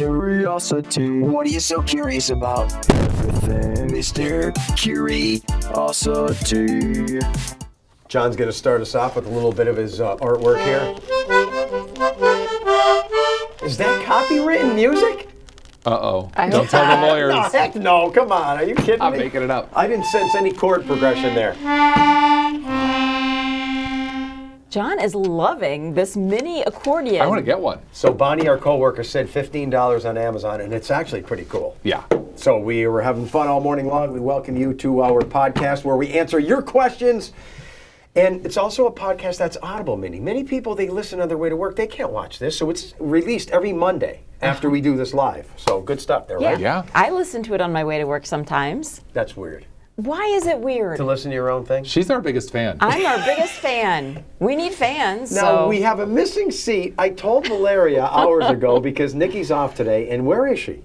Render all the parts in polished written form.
Curiosity. What are you so curious about? Everything, Mr. Curiosity. John's going to start us off with a little bit of his artwork here. Is that copywritten music? Uh-oh. Don't tell the lawyers. No, heck no, come on. Are you kidding me? I'm making it up. I didn't sense any chord progression there. John is loving this mini accordion. I want to get one. So Bonnie, our coworker, said $15 on Amazon, and it's actually pretty cool. Yeah. So we were having fun all morning long. We welcome you to our podcast where we answer your questions. And it's also a podcast that's audible, Mindi. Many people, they listen on their way to work. They can't watch this, so it's released every Monday after we do this live. So good stuff there, right? Yeah. I listen to it on my way to work sometimes. That's weird. Why is it weird? To listen to your own thing? She's our biggest fan. I'm our biggest fan. We need fans. Now, so. we have a missing seat. I told Valeria hours ago because Nikki's off today. And where is she?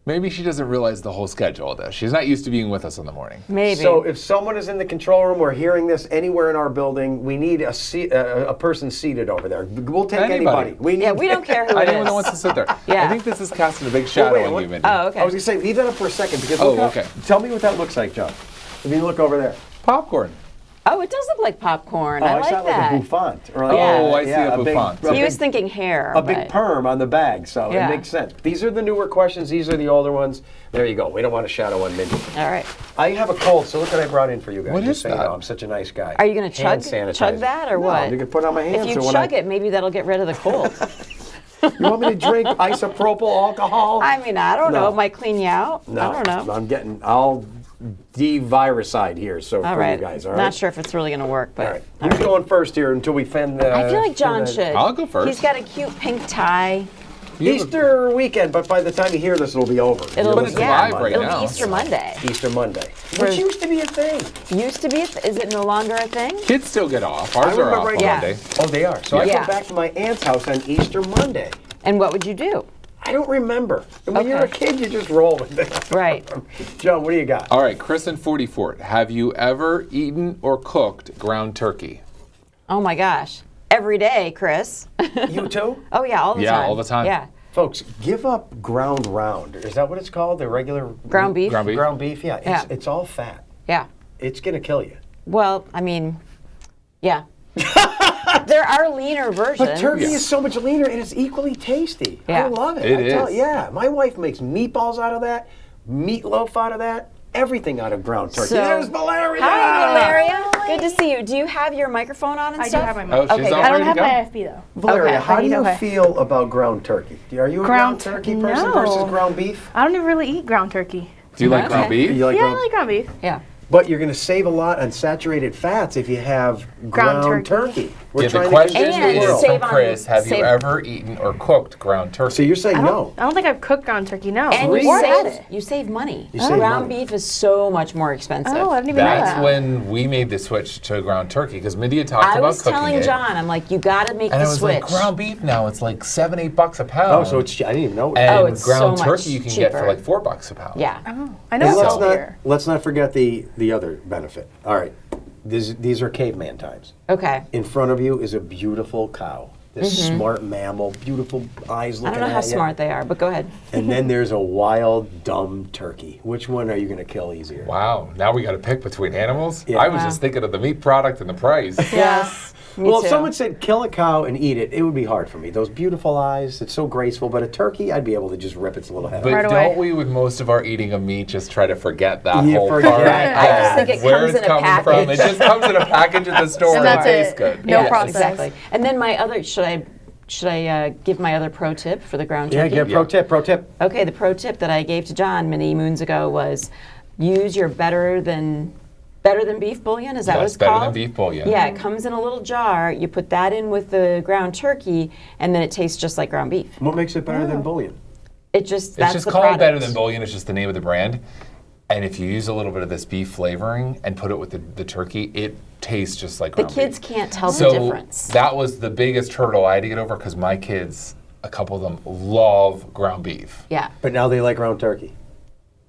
Maybe she doesn't realize the whole schedule of this. She's not used to being with us in the morning. Maybe. So if someone is in the control room or hearing this anywhere in our building, we need a person seated over there. We'll take anybody. We don't care who it is. Anyone that wants to sit there. Yeah. I think this is casting a big shadow on you, Mindi. Oh, okay. I was going to say, leave that up for a second. Because okay. Tell me what that looks like, John. If you look over there. Popcorn. Oh, it does look like popcorn. I like that. that. Like a bouffant. Or I see a bouffant. He was thinking hair. A big perm on the bag, so Yeah. it makes sense. These are the newer questions. These are the older ones. There you go. We don't want a shadow on Mindi. All right. I have a cold, so look what I brought in for you guys. What just is so you that? know, I'm such a nice guy. Are you going to Hand chug sanitizer. that or No, what? you can put it on my hands. If you so when chug it, maybe that'll get rid of the cold. You want me to drink isopropyl alcohol? I mean, I don't know. No. It might clean you out. No, I don't know. I'll de-viruside here, so All for right. you guys, all right? Not sure if it's really going to work, but. All right. Who's going first here until we fend the... I feel like John should. I'll go first. He's got a cute pink tie. Easter weekend, but by the time you hear this, it'll be over. But it's live right It'll now. be Easter Monday. Easter Monday. Which used to be a thing. Used to be. Is it no longer a thing? Kids still get off. Ours are off on Monday. Oh, they are. So I Yeah. go back to my aunt's house on Easter Monday. And what would you do? I don't remember. And when you're a Okay. kid, you just roll with it. Right. John, what do you got? All right, Chris in 44. Have you ever eaten or cooked ground turkey? Oh my gosh. Every day, Chris. You too? Oh yeah, all the time. Yeah, all the time. Yeah. Folks, give up ground round. Is that what it's called? The regular Ground beef? Ground beef. Ground beef, yeah. Yeah. It's all fat. Yeah. It's going to kill you. Well, I mean, yeah. There are leaner versions. But turkey is so much leaner and it's equally tasty. Yeah. I love it. It is. Yeah, my wife makes meatballs out of that, meatloaf out of that, everything out of ground turkey. So- There's Valeria! Hi, Valeria. Good to see you. Do you have your microphone on and I do stuff? have my Oh, mic. she's Okay, all I I don't ready have to my go? FB though. Valeria, Okay. how do you Okay. feel about ground turkey? Are you a ground turkey person No. versus ground beef? I don't even really eat ground turkey. Do you like ground Okay. beef? You like Yeah, ground I like ground beef. Yeah. But you're going to save a lot on saturated fats if you have ground Ground turkey. turkey. We're Yeah, the trying question to convince And the world. is save from on- Chris, have you save- ever eaten or cooked ground turkey? So you're saying no. I don't think I've cooked ground turkey, no. And Three? you Or had save, it. you save money. You save Ground money. beef is so much more expensive. Oh, I didn't even know That's that. when we made the switch to ground turkey, because Mindi had talked I about was cooking telling it. John, I'm like, you got to make And the I was switch. like, ground beef now, it's like $7, $8 a pound. Oh, so it's, I didn't even know. And it's ground so much turkey you can get for cheaper. like $4 a pound. Yeah. Oh, I know And it's let's all not, here. let's not forget the other benefit. All right, these are caveman times. Okay. In front of you is a beautiful cow. This smart mammal, beautiful eyes I looking don't know at how you. smart they are, but go ahead. And then there's a wild, dumb turkey. Which one are you going to kill easier? Wow, now we got to pick between animals? Yeah. I was Wow. just thinking of the meat product and the price. Yes. Me Well, too. if someone said kill a cow and eat it, it would be hard for me. Those beautiful eyes, it's so graceful. But a turkey, I'd be able to just rip its little head But off. Right away. don't we, with most of our eating of meat, just try to forget that You whole forget part? that. I just think it where comes it's in a coming from. package. It just comes in a package at the store And and it that's tastes it. good. No Yes, process. Exactly. And then my other, should I give my other pro tip for the ground Yeah, turkey? get pro tip. Okay, the pro tip that I gave to John many moons ago was use your better than beef bouillon. Is that what Yes, it's better called? than beef bouillon. Yeah, it comes in a little jar. You put that in with the ground turkey, and then it tastes just like ground beef. What makes it better than bouillon? It just It's that's just the called product. better than bouillon. It's just the name of the brand. And if you use a little bit of this beef flavoring and put it with the turkey, it tastes just like The ground kids beef. can't tell So the difference. that was the biggest hurdle I had to get over because my kids, a couple of them, love ground beef. Yeah. But now they like ground turkey.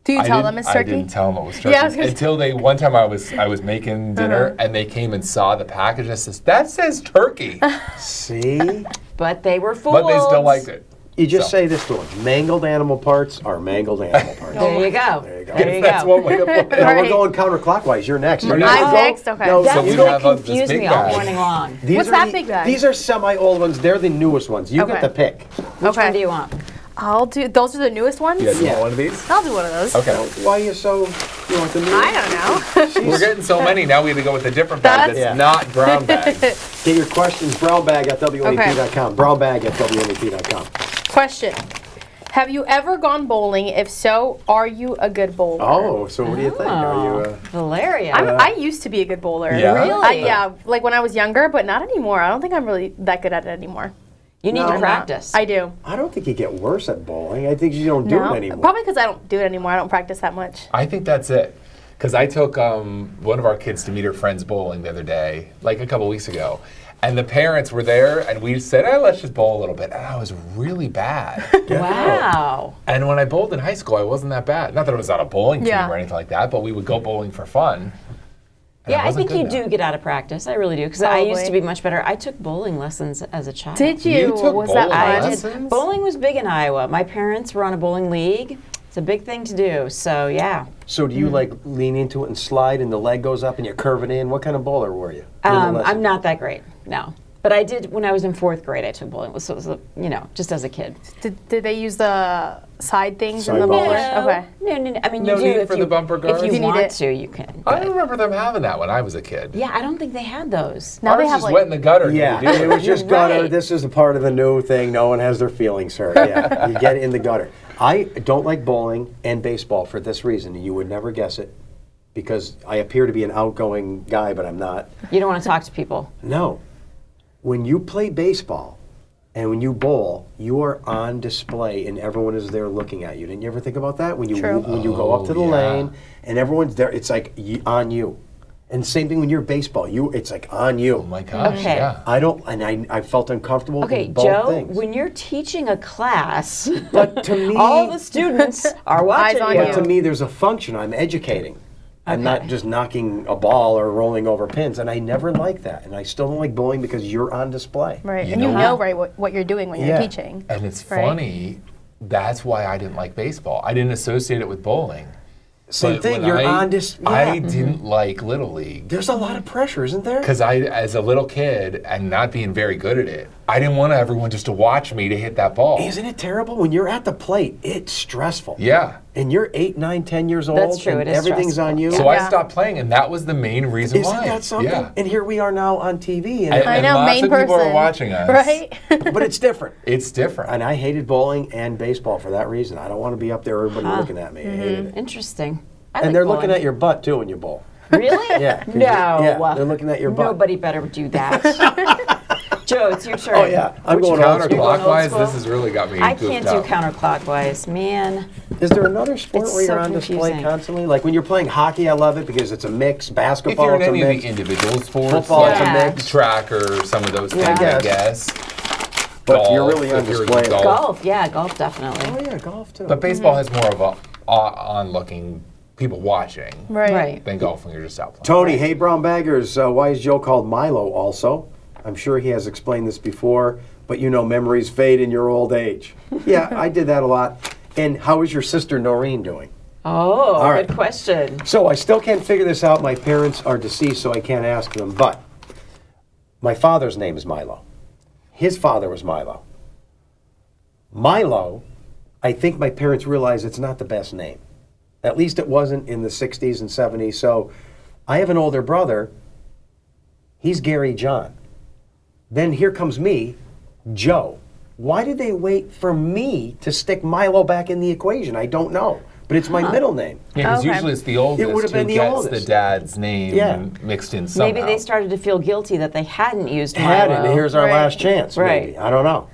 Do you I tell didn't- them it's I turkey? didn't tell them it was turkey Yeah, I was gonna say- until one time I was making dinner and they came and saw the package and says, "That says turkey," See? But they were fooled. but they still liked it. You just So. say this to them. Mangled animal parts are mangled animal parts. There you go. There you go. There you That's go. one way to put it. Now Right. we're going counterclockwise. You're next. You're You next. wanna I'm go? next? Okay. No, That's So we what don't have this confused big me all bag. morning long. these What's are that big bag? These are semi-old ones. They're the newest ones. You get Okay. the pick. Which Okay. one do you want? I'll do. Those are the newest ones. You guys Yeah. want one of these? I'll do one of those. Okay. Why are you so? You want the new? I don't know. We're getting so many now. We have to go with a different bag that's Yeah. not brown bag. Get your questions. Brownbag at wnep.com. Brownbag at wnep.com. Question: have you ever gone bowling? If so, are you a good bowler? Oh, so what do you think? Are you? Valeria. I used to be a good bowler. Yeah? Really? Yeah, like when I was younger, but not anymore. I don't think I'm really that good at it anymore. You need No. to practice. I do. I don't think you get worse at bowling. I think you don't do it anymore. Probably because I don't do it anymore. I don't practice that much. I think that's it. Because I took one of our kids to meet her friends bowling the other day, like a couple weeks ago. And the parents were there, and we said, let's just bowl a little bit. And I was really bad. Wow. And when I bowled in high school, I wasn't that bad. Not that I was on a bowling team Yeah. or anything like that, but we would go bowling for fun. And Yeah, I wasn't think you good now. do get out of practice. I really do. Because I used to be Probably. much better. I took bowling lessons as a child. Did you? You took Was that bowling fun? I lessons? did. Bowling was big in Iowa. My parents were on a bowling league. It's a big thing to do. So, yeah. So do you like lean into it and slide, and the leg goes up, and you curve it in? What kind of bowler were you? I'm not that great, no. But I did, when I was in 4th grade, I took bowling. So it was, just as a kid. Did they use the side things in Side the balls. bowler? No, Okay. no. I mean, No you do need if for you, the bumper if guards? you You need want it. to, you can. I but- remember them having that when I was a kid. Yeah, I don't think they had those. Now they Ours have just like. went in the gutter. Yeah, Dude. it was just You're gutter. right. This is a part of the new thing. No one has their feelings hurt. Yeah, you get in the gutter. I don't like bowling and baseball for this reason. You would never guess it, because I appear to be an outgoing guy, but I'm not. You don't want to talk to people. No. When you play baseball and when you bowl, you are on display and everyone is there looking at you. Didn't you ever think about that? When you True. when you go up to the Oh, yeah. lane and everyone's there, it's like on you. And same thing when you're baseball, it's like on you. Oh my gosh, Okay. yeah. I don't, and I felt uncomfortable Okay, in both Joe, things. when you're teaching a class, But to me, all the students are watching on you. but to me, there's a function. I'm educating. I'm not Okay. just knocking a ball or rolling over pins, and I never like that. And I still don't like bowling because you're on display. Right, You and you know- know right what you're doing when Yeah. you're teaching. And it's Right. funny, that's why I didn't like baseball. I didn't associate it with bowling. Same But thing. when You're I, on display. I didn't like Little League. There's a lot of pressure, isn't there? Because I, as a little kid and not being very good at it, I didn't want everyone just to watch me to hit that ball. Isn't it terrible when you're at the plate? It's stressful. Yeah. And you're 8, 9, 10 years old. That's true, And it is everything's on you. So I Yeah. stopped playing, and that was the main reason Isn't why. that something? Yeah. And here we are now on TV, and I know, lots main of person. people are watching us. Right? but it's different. It's different. And I hated bowling and baseball for that reason. I don't want to be up there, everybody looking at me. I hated it. Interesting. I And like they're bowling. looking at your butt too when you bowl. Really? Yeah. 'cause No. Yeah, they're looking at your butt. Nobody better do that. Joe, it's your turn. Oh yeah, I'm Which going old school. counterclockwise, school? this has really got me I goofed can't do out. counterclockwise, man. Is there another sport It's where you're so on display confusing. constantly? Like when you're playing hockey, I love it because it's a mix. If Basketball, you're in it's a any of mix. the individual sports, Football, like it's a mix. track or some of those things, I I guess. guess. But you're Golf, really on if you're display. golf. Golf, yeah, golf definitely. Oh yeah, golf too. But baseball has more of a on-looking, people watching, Right. than golf when you're just out playing. Tony, hey brown baggers, why is Joe called Milo also? I'm sure he has explained this before, but you know memories fade in your old age. Yeah, I did that a lot. And how is your sister Noreen doing? Oh, All right. good question. So I still can't figure this out. My parents are deceased, so I can't ask them. But my father's name is Milo. His father was Milo. Milo, I think my parents realized it's not the best name. At least it wasn't in the 60s and 70s. So I have an older brother. He's Gary John. Then here comes me, Joe. Why did they wait for me to stick Milo back in the equation? I don't know. But it's my middle name. Yeah, because Okay. usually it's the oldest would've been who the gets oldest. the dad's name Yeah. mixed in somehow. Maybe they started to feel guilty that they hadn't used Had it, Milo. and here's our Right. last chance. Right. Maybe. I don't know.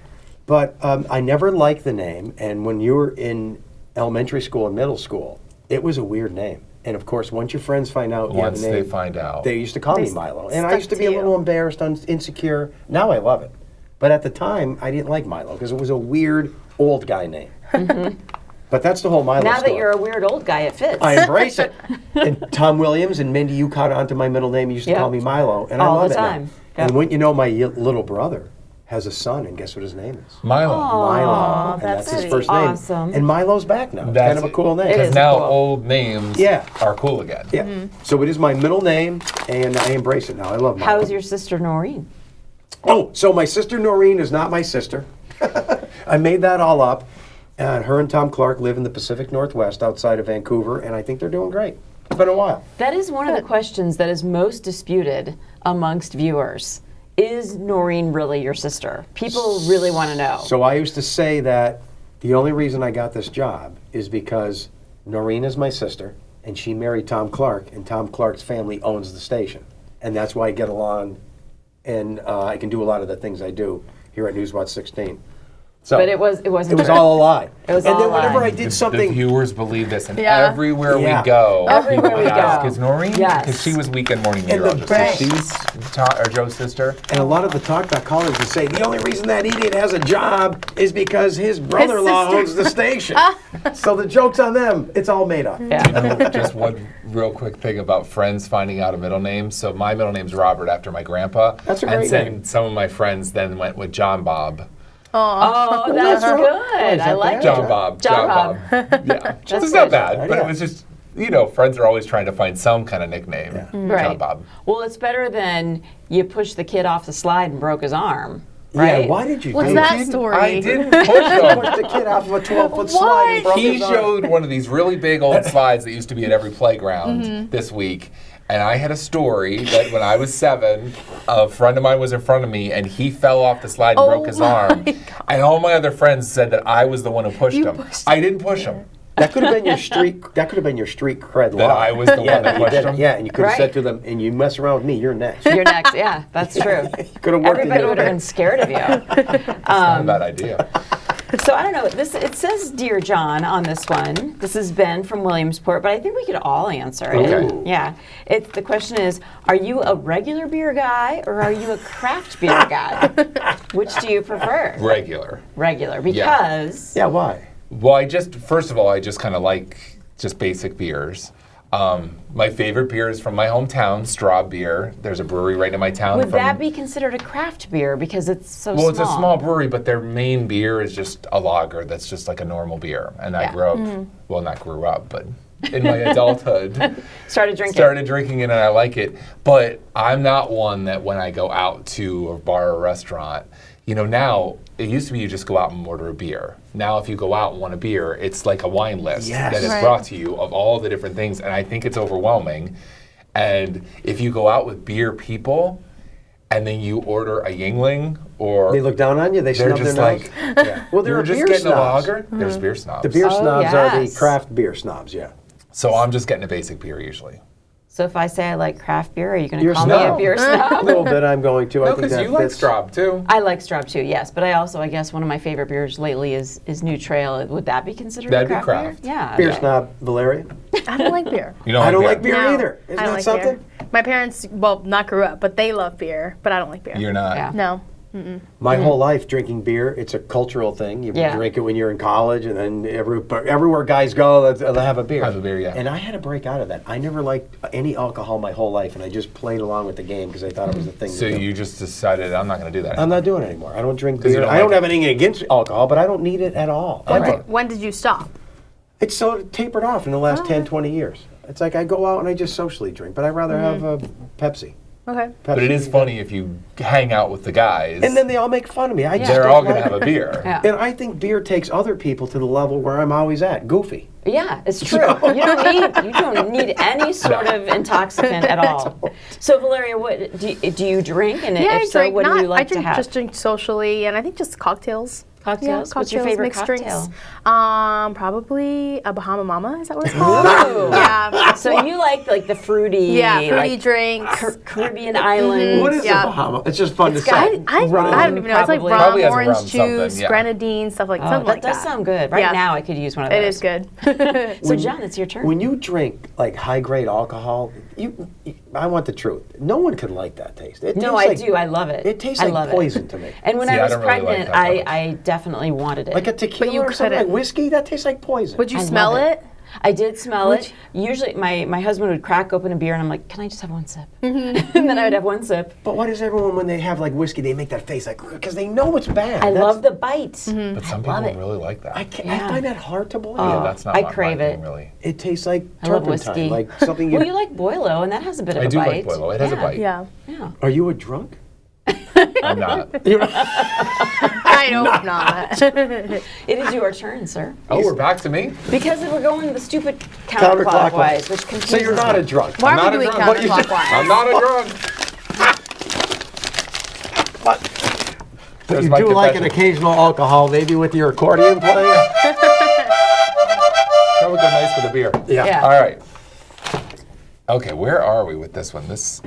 But I never liked the name, and when you were in elementary school and middle school, it was a weird name. And of course, once your friends find out you have Once a name, they find out. they used to call They me Milo, and I stuck used to to be a you. little embarrassed, insecure. Now I love it, but at the time I didn't like Milo because it was a weird old guy name. But that's the whole Milo Now story. that you're a weird old guy, it fits. I embrace it. And Tom Williams and Mindy, you caught on to my middle name. You used to Yeah. call me Milo, and I All love the it now. time. Yeah. And wouldn't you know, my little brother has a son, and guess what his name is? Milo. Milo. And that's his sweet. first name. Awesome. And Milo's back now. It's That's kind of a cool name. It Because is now cool. old names are cool again. Yeah. So it is my middle name, and I embrace it now. I love Milo. How's your sister Noreen? Oh, so my sister Noreen is not my sister. I made that all up. Her and Tom Clark live in the Pacific Northwest outside of Vancouver, and I think they're doing great. It's been a while. That is one of the questions that is most disputed amongst viewers. Is Noreen really your sister? People really want to know. So I used to say that the only reason I got this job is because Noreen is my sister, and she married Tom Clark, and Tom Clark's family owns the station. And that's why I get along, and I can do a lot of the things I do here at Newswatch 16. So But it wasn't It was true. all a lie. It was and all then a whenever lie. I did The something, viewers believe this, and Yeah. everywhere Yeah. we go, Everywhere people we ask, go. is Noreen? Yes. Because she was weekend morning And the meteorologist. best- She's Joe's sister. and a lot of the talkback callers would say the only reason that idiot has a job is because his brother-in-law sister. owns the station. So the joke's on them. It's all made up. Yeah. You know, just one real quick thing about friends finding out a middle name. So my middle name's Robert after my grandpa. That's a and great then name. some of my friends then went with John Bob. Oh, that's What's wrong? good. Is I that like bad? it. John Bob. John Bob. Yeah. That's It's not good. bad, but Yeah. it was just, you know, friends are always trying to find some kind of nickname. Right. John Bob. Well, it's better than you pushed the kid off the slide and broke his arm. Yeah, Right? why did you What's do that that? story? I didn't push him. Pushed the kid off of a 12-foot slide and broke He his arm. showed one of these really big old slides that used to be at every playground this week. And I had a story that when I was 7, a friend of mine was in front of me and he fell off the slide and broke his arm. And all my other friends said that I was the one who pushed him. I didn't push him. That could have been your street. That could have been your street cred. That lie. I was the one that you pushed did it. him? Yeah, and you could have Right. said to them, "And you mess around with me, you're next." You're next. Yeah, that's true. Could have worked Everybody together. would have been scared of you. Not a bad idea. So I don't know. It says "Dear John" on this one. This is Ben from Williamsport, but I think we could all answer it. Okay. Yeah. The question is: are you a regular beer guy or are you a craft beer guy? Which do you prefer? Regular. Regular, because Yeah, why? Well, first of all, I just kind of like just basic beers. My favorite beer is from my hometown, Straw Beer. There's a brewery right in my town. would that be considered a craft beer because it's so small? Well, it's a small brewery, but their main beer is just a lager that's just like a normal beer. And I Yeah. grew up, well, not grew up, but in my adulthood, Started drinking. started drinking it and I like it. But I'm not one that when I go out to a bar or restaurant, you know, now, it used to be you just go out and order a beer. Now, if you go out and want a beer, it's like a wine list Yes. that is Right. brought to you of all the different things. And I think it's overwhelming. And if you go out with beer people and then you order a Yingling or They look down on you. They they're snub their just nose. like, Yeah. Well, there you're are just beer getting snobs. a lager. There's beer snobs. The beer Oh, snobs are the yes. craft beer snobs. Yeah. So I'm just getting a basic beer usually. So if I say I like craft beer, are you going You're to call me a snob. beer A snob? little bit. I'm going to. I No, think because that you like fits. Straub too. I like Straub too, yes. But I guess one of my favorite beers lately is New Trail. Would that be considered That'd be a craft craft. beer? Yeah. Beer okay. snob, Valeria. I don't like beer. You I don't like beer No, either. Isn't I don't that like something? beer. My parents, well, not grew up, but they love beer, but I don't like beer. You're not. Yeah. No. My whole life drinking beer, it's a cultural thing. You Yeah. drink it when you're in college, and then everywhere guys go, they'll have a beer. Have a beer, yeah. And I had to break out of that. I never liked any alcohol my whole life, and I just played along with the game because I thought it was a thing So to do. you just decided I'm not going to do that. I'm not doing it anymore. I don't drink 'Cause you beer. don't I don't like have anything against alcohol, but I don't need it at all. When did you stop? It's so tapered off in the last 10, 20 years. It's like I go out and I just socially drink, but I'd rather have a Pepsi. Okay. But it is funny if you hang out with the guys. And then they all make fun of me. I just they're don't all going to like have a beer. Yeah. And I think beer takes other people to the level where I'm always at, goofy. Yeah, it's true. You don't need any sort of intoxicant at all. So Valeria, what do you drink? And Yeah, if so, drink, what do you like I to drink, have? just drink socially, and I think just cocktails. Cocktails? Yeah, What's your favorite mixed cocktail? drinks. Probably a Bahama Mama. Is that what it's called? Ooh. Yeah. So you like the fruity, Yeah, fruity like, drinks. Caribbean island. What is Yeah. a Bahama? It's just fun to say. I don't even know. It's like Probably. rum, Probably has a orange rum something, juice, yeah. grenadine, stuff like Oh, something that like does that. sound good. Right Yeah. now, I could use one of those. It is good. So John, it's your turn. When you drink like high grade alcohol, I want the truth. No one can like that taste. It No, tastes I like, do. I love it. It tastes I like love poison it. to me. And when See, I I was don't really like pregnant, that that much. I definitely wanted it. Like a tequila you or something, like couldn't. whiskey, that tastes like poison. Would you I smell love it? I did smell it. Usually, my husband would crack open a beer, and I'm like, "Can I just have one sip?" And then I would have one sip. But why does everyone, when they have like whiskey, they make that face like, because they know it's bad. I love the bite. But some people really like that. I find that hard to boil. Yeah, that's not I my crave thing, it. really. It tastes like I love turpentine, whiskey. like something you... Well, you like Boilo, and that has a bit of I a do bite. like Boilo. It has a bite. Yeah. Yeah. Are you a drunk? I'm not. I hope not. It is your turn, sir. Oh, we're back to me? Because we're going the stupid counterclockwise, which confuses So you're not me. a drunk. Why I'm are not we a doing drunk. What you said- counterclockwise? I'm not a drunk. But you my do like an confession. occasional alcohol, maybe with your accordion playing? That would go nice with a beer. Yeah. All right. Okay, where are we with this one?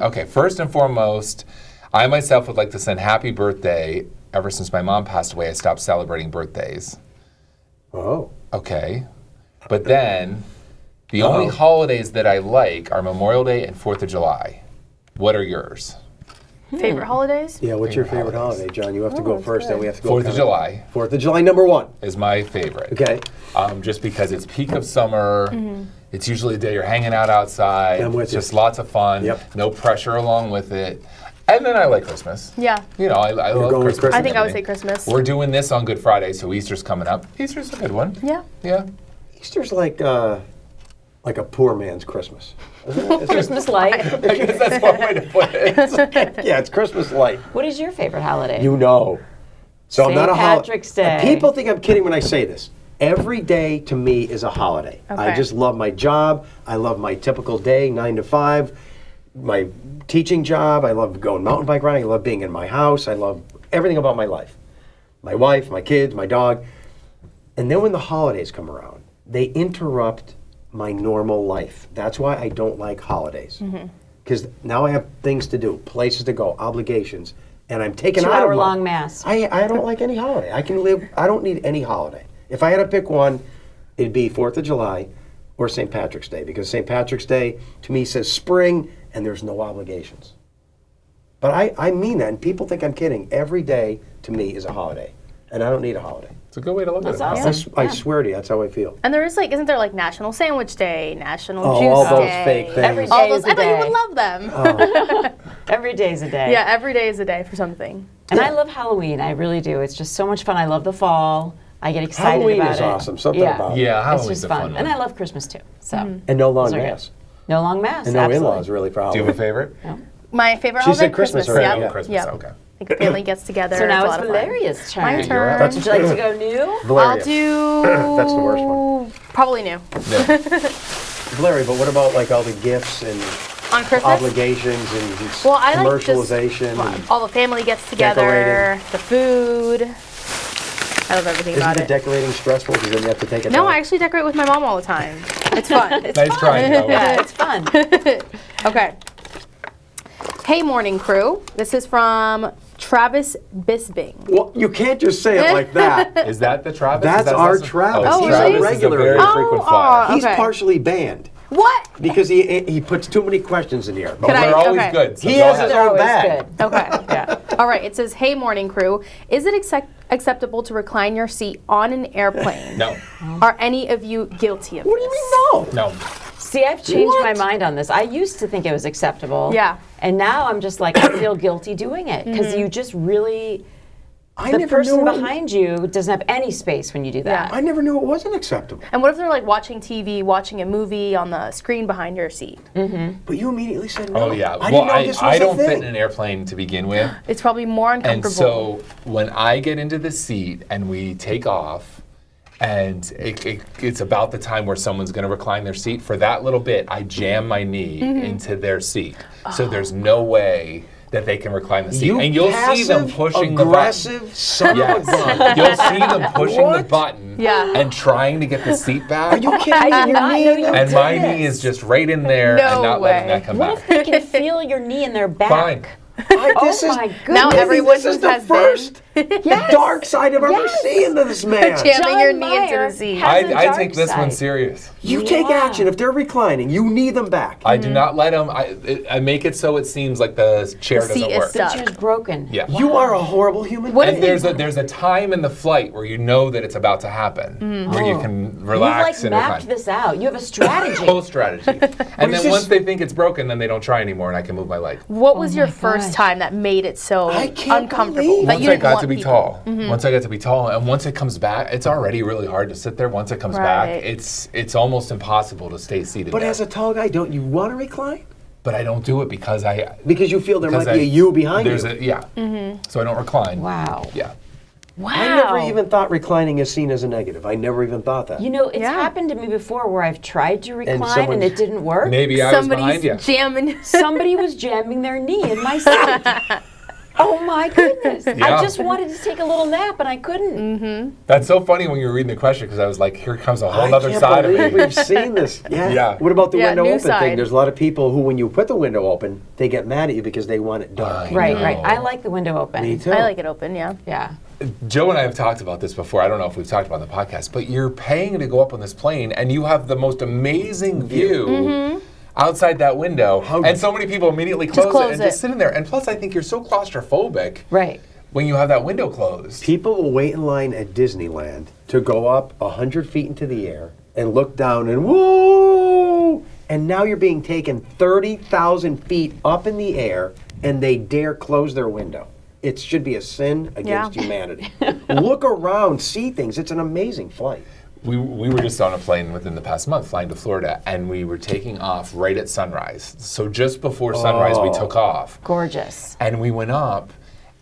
Okay, first and foremost, I myself would like to send happy birthday. Ever since my mom passed away, I stopped celebrating birthdays. Oh. Okay. But then, the only holidays that I like are Memorial Day and 4th of July. What are yours? Favorite holidays? Yeah, what's your Favorite favorite holidays. holiday, John? You have to go that's first, then good. we have to go... 4th of July 4th of July, number one. is my favorite. Okay. Just because it's peak of summer. It's usually a day you're hanging out outside. I'm with It's you. just lots of fun. Yep. No pressure along with it. And then I like Christmas. Yeah. You know, I love going with Christmas. Christmas? I think I would say and everything. Christmas. We're doing this on Good Friday, so Easter's coming up. Easter's a good one. Yeah. Yeah. Easter's like a poor man's Christmas. Isn't it? It's Christmas light. I guess that's one way to put it. yeah, it's Christmas light. What is your favorite holiday? You know. So I'm St. not a Patrick's Day. People think I'm kidding when I say this. Every day to me is a holiday. I Okay. just love my job. I love my typical day, 9 to 5. My teaching job. I love going mountain bike riding. I love being in my house. I love everything about my life. My wife, my kids, my dog. And then when the holidays come around, they interrupt my normal life. That's why I don't like holidays. Because now I have things to do, places to go, obligations, and I'm taken out of 2-hour-long mass. I don't like any holiday. I don't need any holiday. If I had to pick one, it'd be 4th of July or St. Patrick's Day, because St. Patrick's Day to me says spring and there's no obligations. But I mean that, and people think I'm kidding. Every day to me is a holiday, and I don't need a holiday. It's a good way to look That's at it. awesome. I swear to you, that's how I feel. And there is isn't there like National Sandwich Day, National Oh, Juice all those Day? fake things. Every day All those, is a I thought you day. would love them. Every day's a day. Yeah, every day is a day for something. And I love Halloween. I really do. It's just so much fun. I love the fall. I get excited Halloween about is it. awesome. Something about it. Yeah, It's Halloween's just a fun fun. one. And I love Christmas too. So And no long Those are good. mass. no long mass. And no absolutely. in-laws really for Do you Halloween. have a favorite? My favorite She holiday, said Christmas Christmas. already, Yeah, yeah. Christmas, yeah. okay. Like the family gets together. So now a it's lot of fun. Valeria's turn. My you're turn. up. Would you like to go new? Valeria. I'll do. That's the worst one. Probably new. Yeah. Valeria, but what about like all the gifts and On Christmas? obligations and Well, I like just commercialization? and all the family gets together, Decorating. the food. I love everything Isn't about the it. decorating stressful because then you have to take it No, down? I actually decorate with my mom all the time. It's fun. Nice try, Joe. Yeah, it's fun. Okay. Hey, morning crew. This is from Travis Bisbing. Well, you can't just say it like that. Is that the Travis? That's Is that our Justin? Travis. Oh, Travis really? is a Regular. very Oh, frequent aw. flyer. He's Okay. partially banned What? because he puts too many questions in here. Could I- We're always okay. good. So He go has ahead. his They're own always bag. good. Okay. Yeah. All right. It says, "Hey, morning crew. Is it acceptable to recline your seat on an airplane? No. Are any of you guilty of What do you this?" mean no? No. See, I've changed What? my mind on this. I used to think it was acceptable. Yeah. And now I'm just like, I feel guilty doing it because you just really, I the never person knew it- behind you doesn't have any space when you do that. Yeah. I never knew it wasn't acceptable. And what if they're like watching TV, watching a movie on the screen behind your seat? But you immediately said no. Oh yeah. I Well, didn't know this was I a don't fit thing. in an airplane to begin with. It's probably more And uncomfortable. so when I get into the seat and we take off, and it's about the time where someone's going to recline their seat, for that little bit, I jam my knee into their seat. So there's no way that they can recline the seat. You and you'll see them passive, pushing the button. aggressive son of a gun. Yes. You'll see them pushing the What? button Yeah. and trying to get the seat back. Are you kidding I me? did Your not knee know in you there? And did my this. knee is just right in there No and not letting way. that come What back. if they can feel your knee in their back? Fine. This Oh is, my Now goodness. everyone this is who the has first The dark side I've ever seen to this man. Jamming your John knee into the Mayer seat. has a I dark take this one side. serious. You take action. If they're reclining, you need them back. I do not let them. I make it so it seems like the chair The seat doesn't is work. stuck. The chair's broken. Yeah. You are a horrible human What being. if And there's a time in the flight where you know that it's about to happen, where you can You've relax like and mapped recline. this out. You have a strategy. Whole strategy. And it's then just- once they think it's broken, then they don't try anymore, and I can move my leg. What was your my first gosh. time that made it so I can't uncomfortable? believe- That Once you I didn't got want to be people? tall, once I got to be tall, and once it comes back, it's already really hard to sit there. Once it comes back, Right. it's almost impossible to stay seated. But there. as a tall guy, don't you want to recline? But I don't do it because Because you feel there might because be a you behind there's you. So I don't recline. Wow. Yeah. Wow. I never even thought reclining is seen as a negative. I never even thought that. You know, it's Yeah. happened to me before where I've tried to recline and, someone's- it didn't work. Maybe I was behind Somebody's you. jamming. Somebody was jamming their knee in my seat. Oh my goodness. I Yeah. just wanted to take a little nap and I couldn't. That's so funny when you were reading the question because I was like, here comes a whole I other can't side of believe me. we've seen this. Yeah. Yeah. What about the Yeah, window new open side. thing? There's a lot of people who, when you put the window open, they get mad at you because they want it dark. I Right, know. right. I like the window open. Me too. I like it open, yeah. Yeah. Joe and I have talked about this before. I don't know if we've talked about it on the podcast, but you're paying to go up on this plane and you have the most amazing view outside that window. And so many people immediately close it close and it. just sit in there. And plus, I think you're so claustrophobic Right. when you have that window closed. People will wait in line at Disneyland to go up 100 feet into the air and look down and whoa! And now you're being taken 30,000 feet up in the air and they dare close their window. It should be a sin against Yeah. humanity. Look around, see things. It's an amazing flight. We were just on a plane within the past month flying to Florida, and we were taking off right at sunrise. So just before sunrise, we took off. Gorgeous. And we went up,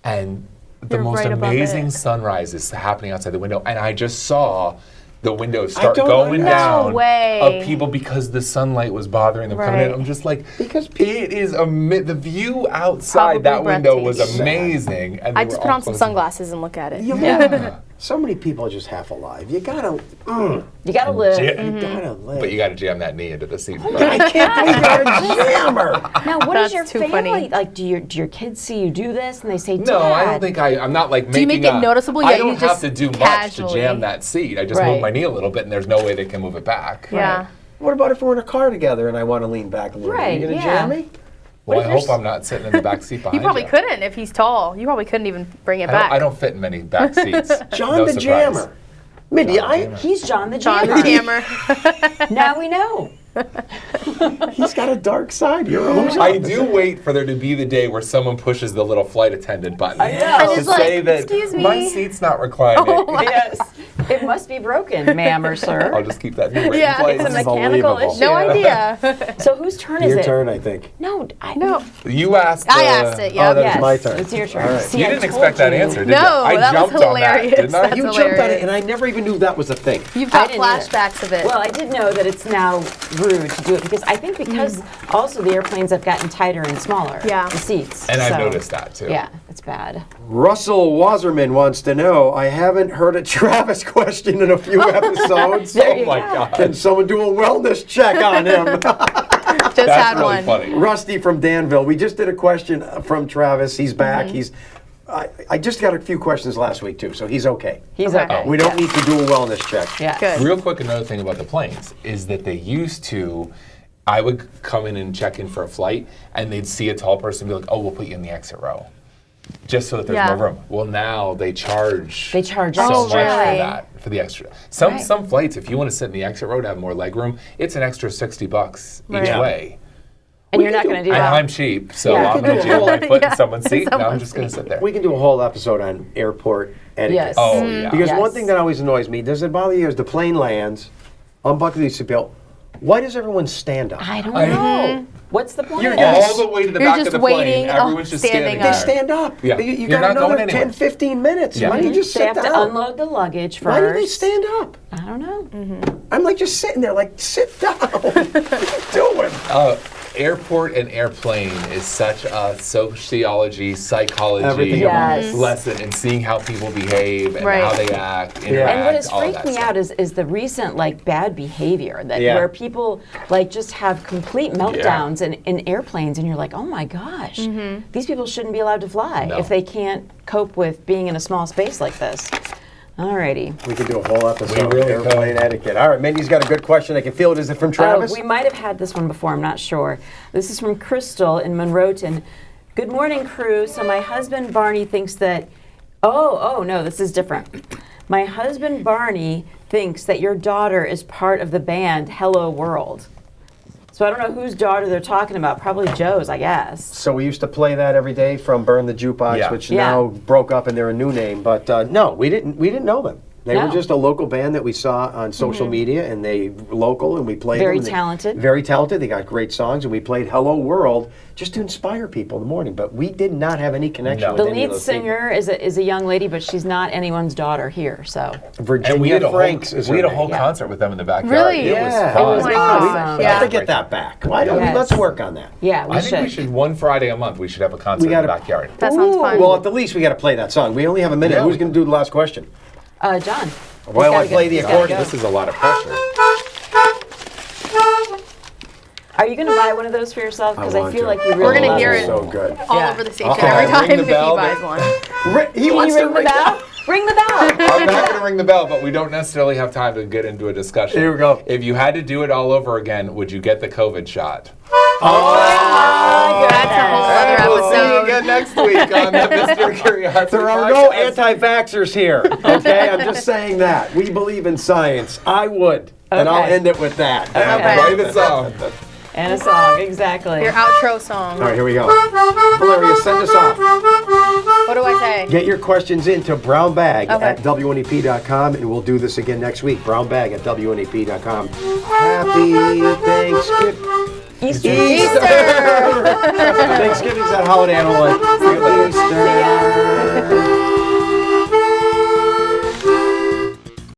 and the You're most right above amazing it. sunrise is happening outside the window. And I just saw the windows start don't going know. down No way. of people because the sunlight was bothering them coming in. Right. I'm just like, Because it is the view outside that Probably window was breathtaking. amazing. And I they just were put all on some closing. sunglasses and look at it. Yeah. so many people are just half alive. You gotta, You gotta live. Ja- you gotta live. But you got to jam that knee into the seat. I can't believe you're a jammer. Now, what That's is your too family funny. like? Do your kids see you do this and they say, Dad? No, I don't think I'm not like Do you making make it a- noticeable? I Yeah, don't you have just to do much casually. to jam that seat. I just Right. move my knee a little bit, and there's no way they can move it back. Yeah. What about if we're in a car together and I want to lean back a little bit? Are Right, you gonna yeah. jam me? Well, if I you're hope I'm not sitting in the back seat behind You probably you. couldn't if he's tall. You probably couldn't even bring it back. I don't fit in many back seats. John No the surprise. Jammer. Mindy, John the I, Jammer. He's John the John Jammer. the Jammer. Now we know. he's got a dark side. You're always I do wait for there to be the day where someone pushes the little flight attendant button I know. And to it's like, say that "Excuse me." my seat's not reclining. Yes. It must be broken, ma'am or I'll sir. just keep that knee right Yeah, in place. It's a mechanical Unbelievable. issue. No idea. So whose turn is Your it? turn, I think. No, No. You asked. I asked it, yeah. Oh, that Yes, was my turn. it's your turn. All right. See, You I didn't told expect that you. answer, did No, you? I that was jumped on that, hilarious. didn't I? That's You jumped on it, hilarious. and I never even knew that was a thing. You've I got didn't either. flashbacks of it. Well, I did know that it's now rude to do it because I think because also the airplanes have gotten tighter and smaller. Yeah. The seats. And I've so, noticed that too. Yeah, it's bad. Russell Wasserman wants to know, I haven't heard a Travis question in a few episodes. There Oh you my go. God. Can someone do a wellness check on him? Just That's had really one. funny. Rusty from Danville. We just did a question from Travis. He's back. I just got a few questions last week too, so he's okay. He's Okay. okay. We don't need to do a wellness check. Yeah. Good. Real quick, another thing about the planes is that they used to, I would come in and check in for a flight, and they'd see a tall person and be like, oh, we'll put you in the exit row. Just so that there's Yeah. more room. Well, now they charge They charge so Oh, much really? for that, for the extra. Some Right. some flights, if you want to sit in the exit row to have more leg room, it's an extra $60 each Right. way. And you're can not do- going to do And that. I'm cheap, so Yeah. I'm going to jam my foot Yeah, in someone's in seat, and I'm someone's just going to sit there. We can do a whole episode on airport etiquette. Yes. Oh, yeah. Because Yes. one thing that always annoys me, does it bother you as the plane lands, unbuckle the seatbelt, why does everyone stand up? I don't I- know. What's the point? You're of just- this? All the way to the You're back just of the plane, waiting, everyone's just standing standing up. They there. stand up. Yeah. You You're got not another going anywhere. 10, 15 minutes. Yeah. Why don't you just They sit have to down? unload the luggage first. Why do they stand up? I don't know. I'm like just sitting there like, sit down. What are you doing? airport and airplane is such a sociology, psychology Everything about it. lesson in seeing how people behave and Right. how they act, interact, And what has all freaked that me stuff. out is the recent like bad behavior that Yeah. where people like just have complete meltdowns in airplanes, and you're like, oh my gosh, these people shouldn't be allowed to fly No. if they can't cope with being in a small space like this. Alrighty. We could do a whole episode We really of airplane etiquette. All right, Mindy's got a good question. I can feel it. Is it from Travis? We might have had this one before, I'm not sure. This is from Crystal in Monroeton. Good morning, crew. So my husband Barney thinks that, oh no, this is different. My husband Barney thinks that your daughter is part of the band Hello World. So I don't know whose daughter they're talking about. Probably Joe's, I guess. So we used to play that every day from Burn the Jukebox, Yeah. which Yeah. now broke up and they're a new name. But no, we didn't know them. They were No. just a local band that we saw on social media, and they local, and we played Very them. and talented. Very talented. They got great songs, and we played Hello World just to inspire people in the morning. But we did not have any connection No. with The any of lead those people. singer is a young lady, but she's not anyone's daughter here. So Virginia And we had a Franks whole, is we her had a name. whole Yeah. concert with them in the backyard. Really? It was Yeah. fun. Oh my gosh. We Yeah. have to get that back. Why don't we? Yes. Let's work on that. yeah, we I should. think we should, one Friday a month, we should have a concert in gotta- the backyard. That sounds fun. Well, at the least, we got to play that song. We only have a minute. Yeah. Who's going to do the last question? John. While I He's gotta play go. the He's gotta accordion, go. This is a lot of pressure. Are you going to buy one of those for yourself? Because I want feel to. like you really We're gonna love hear it. it. So good. all Yeah. over the station Okay. every Ring time the if he bell, buys but- one. He Can wants you to ring the bell? Ring the bell. I'm not going to ring the bell, but we don't necessarily have time to get into a discussion. Here we go. If you had to do it all over again, would you get the COVID shot? That's a whole other And we'll see you episode. again next week on the Mr. Curiosity. There are no podcast. anti-vaxxers here, okay? I'm just saying that. We believe in science. I would. And I'll Okay. end it with that. Okay. Play the song. And a song, exactly. Your outro song. All right, here we go. Valeria, send us off. What do I say? Get your questions into brownbag Okay. at wnep.com, and we'll do this again next week. Brownbag at wnep.com. Happy Thanksgiving. Easter. Easter! Thanksgiving's that holiday I don't like. Easter.